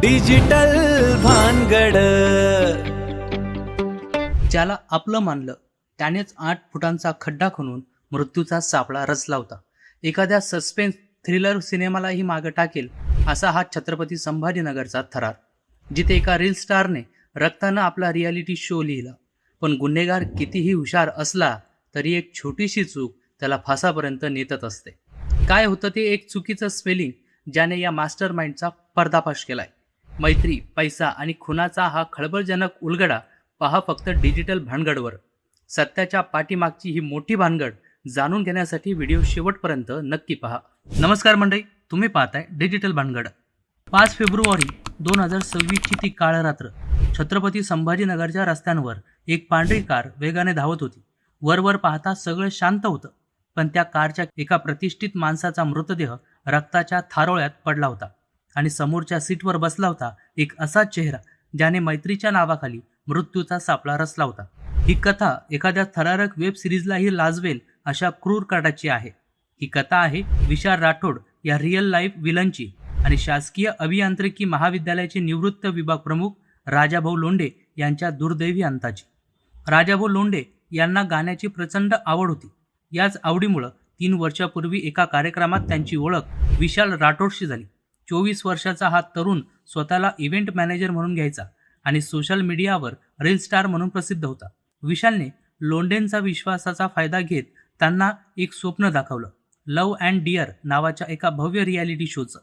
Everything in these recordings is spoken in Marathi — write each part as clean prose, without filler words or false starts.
डिजिटल भानगड. ज्याला आपलं मानलं त्यानेच 8 फुटांचा खड्डा खणून मृत्यूचा सापळा रचला होता. एखाद्या सस्पेन्स थ्रिलर सिनेमालाही मागं टाकेल असा हा छत्रपती संभाजीनगरचा थरार, जिथे एका रील स्टारने रक्तानं आपला रियालिटी शो लिहिला. पण गुन्हेगार कितीही हुशार असला तरी एक छोटीशी चूक त्याला फासापर्यंत नेतच असते. काय होतं ते एक चुकीचं स्पेलिंग ज्याने या मास्टर माइंडचा पर्दाफाश केलाय. मैत्री, पैसा आणि खुनाचा हा खळबळजनक उलगडा पहा फक्त डिजिटल भानगडवर. सत्याच्या पाठीमागची ही मोठी भानगड जाणून घेण्यासाठी व्हिडिओ शेवटपर्यंत नक्की पहा. नमस्कार मंडळी, तुम्ही पाहताय डिजिटल भानगड. 5 फेब्रुवारी 2026 ची ती काळ रात्र. छत्रपती संभाजीनगरच्या रस्त्यांवर एक पांढरी कार वेगाने धावत होती. वरवर पाहता सगळं शांत होतं, पण त्या कारच्या एका प्रतिष्ठित माणसाचा मृतदेह रक्ताच्या थारोळ्यात पडला होता आणि समोरच्या सीटवर बसला होता एक असा चेहरा ज्याने मैत्रीच्या नावाखाली मृत्यूचा सापळा रचला होता. ही कथा एखाद्या थरारक वेब सिरीजलाही लाजवेल अशा क्रूर काटाची आहे. ही कथा आहे विशाल राठोड या रिअल लाईफ विलनची आणि शासकीय अभियांत्रिकी महाविद्यालयाचे निवृत्त विभाग प्रमुख राजाभाऊ लोंढे यांच्या दुर्दैवी अंताची. राजाभाऊ लोंढे यांना गाण्याची प्रचंड आवड होती. याच आवडीमुळं 3 वर्षापूर्वी एका कार्यक्रमात त्यांची ओळख विशाल राठोडशी झाली. 24 वर्षाचा हा तरुण स्वतःला इव्हेंट मॅनेजर म्हणून घ्यायचा आणि सोशल मीडियावर रील स्टार म्हणून प्रसिद्ध होता. विशालने लोंढेंचा विश्वासाचा फायदा घेत त्यांना एक स्वप्न दाखवलं, लव्ह अँड डिअर नावाच्या एका भव्य रियालिटी शोचं.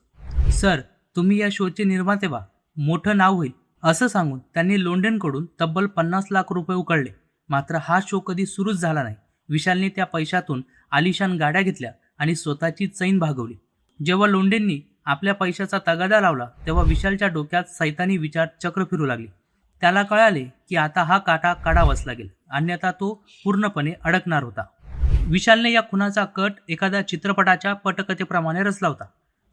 सर, तुम्ही या शोचे निर्माते व्हा, मोठं नाव होईल असं सांगून त्यांनी लोंढेंकडून तब्बल 50 लाख रुपये उकळले. मात्र हा शो कधी सुरूच झाला नाही. विशालने त्या पैशातून आलिशान गाड्या घेतल्या आणि स्वतःची चैन भागवली. जेव्हा लोंढेंनी आपल्या पैशाचा तगादा लावला तेव्हा विशालच्या डोक्यात सैतानी विचार चक्र फिरू लागले. त्याला कळाले की आता हा काटा काढावाच लागेल, अन्यथा तो पूर्णपणे अडकणार होता. विशालने या खुनाचा कट एखाद्या चित्रपटाच्या पटकथेप्रमाणे रचला होता.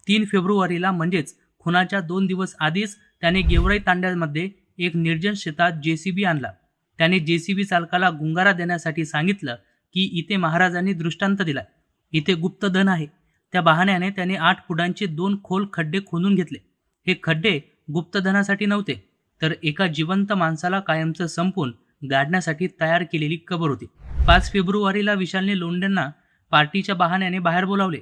3 फेब्रुवारीला म्हणजेच खुनाच्या 2 दिवस आधीच त्याने गेवराई तांड्यामध्ये एक निर्जन शेतात JCB आणला. त्याने JCB चालकाला गुंगारा देण्यासाठी सांगितलं की इथे महाराजांनी दृष्टांत दिला, इथे गुप्त धन आहे. त्या बहाण्याने त्याने 8 फुटांचे 2 खोल खड्डे खोदून घेतले. हे खड्डे गुप्तधनासाठी नव्हते, तर एका जिवंत माणसाला कायमचं संपून गाडण्यासाठी तयार केलेली कबर होती. 5 फेब्रुवारीला विशालने लोंढेंना पार्टीच्या बहाण्याने बाहेर बोलावले.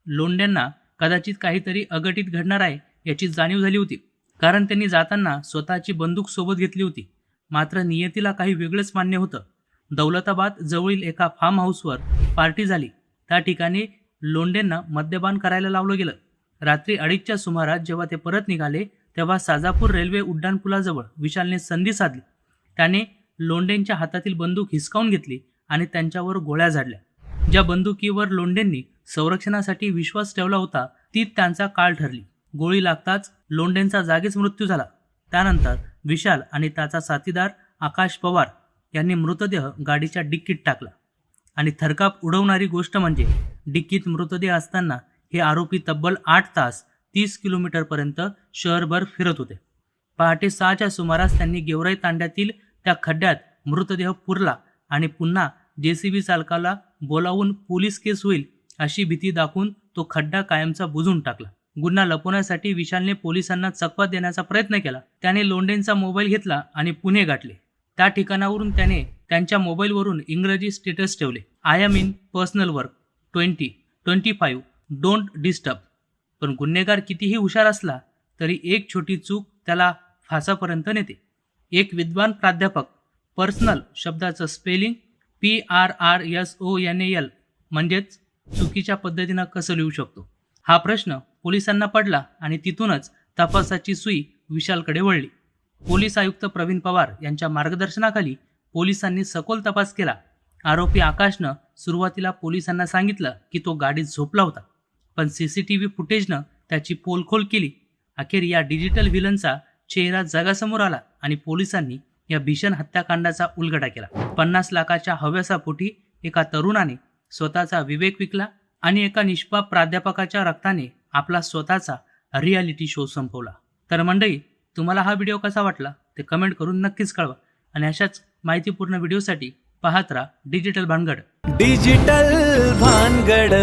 लोंढेंना कदाचित काहीतरी अघटित घडणार आहे याची जाणीव झाली होती, कारण त्यांनी जाताना स्वतःची बंदूक सोबत घेतली होती. मात्र नियतीला काही वेगळंच मान्य होतं. दौलताबाद जवळील एका फार्म हाऊसवर पार्टी झाली. त्या ठिकाणी लोंढेंना मद्यपान करायला लावलं गेलं. रात्री 2:30च्या सुमारास जेव्हा ते परत निघाले तेव्हा साजापूर रेल्वे उड्डाणपुलाजवळ विशालने संधी साधली. त्याने लोंढेंच्या हातातील बंदूक हिसकावून घेतली आणि त्यांच्यावर गोळ्या झाडल्या. ज्या बंदुकीवर लोंढेंनी संरक्षणासाठी विश्वास ठेवला होता ती त्यांचा काळ ठरली. गोळी लागताच लोंढेंचा जागीच मृत्यू झाला. त्यानंतर विशाल आणि त्याचा साथीदार आकाश पवार यांनी मृतदेह गाडीच्या डिक्कीत टाकला. आणि थरकाप उडवणारी गोष्ट म्हणजे डिक्कीत मृतदेह असताना हे आरोपी तब्बल 8 तास 30 किलोमीटरपर्यंत शहरभर फिरत होते. पहाटे 6च्या सुमारास त्यांनी गेवराई तांड्यातील त्या खड्ड्यात मृतदेह पुरला आणि पुन्हा JCB चालकाला बोलावून पोलीस केस होईल अशी भीती दाखवून तो खड्डा कायमचा बुजून टाकला. गुन्हा लपवण्यासाठी विशालने पोलिसांना चकवा देण्याचा प्रयत्न केला. त्याने लोंढेंचा मोबाईल घेतला आणि पुणे गाठले. त्या ठिकाणावरून त्याने त्यांच्या मोबाईलवरून इंग्रजी स्टेटस ठेवले, I am in personal work 2025 don't disturb. पण गुन्हेगार कितीही हुशार असला तरी एक छोटी चूक त्याला फासापर्यंत नेते. एक विद्वान प्राध्यापक पर्सनल शब्दाचं स्पेलिंग PRRSONAL म्हणजेच चुकीच्या पद्धतीनं कसं लिहू शकतो, हा प्रश्न पोलिसांना पडला आणि तिथूनच तपासाची सुई विशालकडे वळली. पोलीस आयुक्त प्रवीण पवार यांच्या मार्गदर्शनाखाली पोलिसांनी सखोल तपास केला. आरोपी आकाशनं सुरुवातीला पोलिसांना सांगितलं की तो गाडीत झोपला होता, पण CCTV फुटेजनं त्याची पोलखोल केली. अखेर या डिजिटल व्हिलनचा चेहरा जगासमोर आला आणि पोलिसांनी या भीषण हत्याकांडाचा उलगडा केला. 50 लाखाच्या हव्यासापोटी एका तरुणाने स्वतःचा विवेक विकला आणि एका निष्पाप प्राध्यापकाच्या रक्ताने आपला स्वतःचा रियालिटी शो संपवला. तर मंडळी, तुम्हाला हा व्हिडिओ कसा वाटला ते कमेंट करून नक्कीच कळवा आणि अशाच माहितीपूर्ण व्हिडिओसाठी पाहत राहा डिजिटल भानगड. डिजिटल भानगड.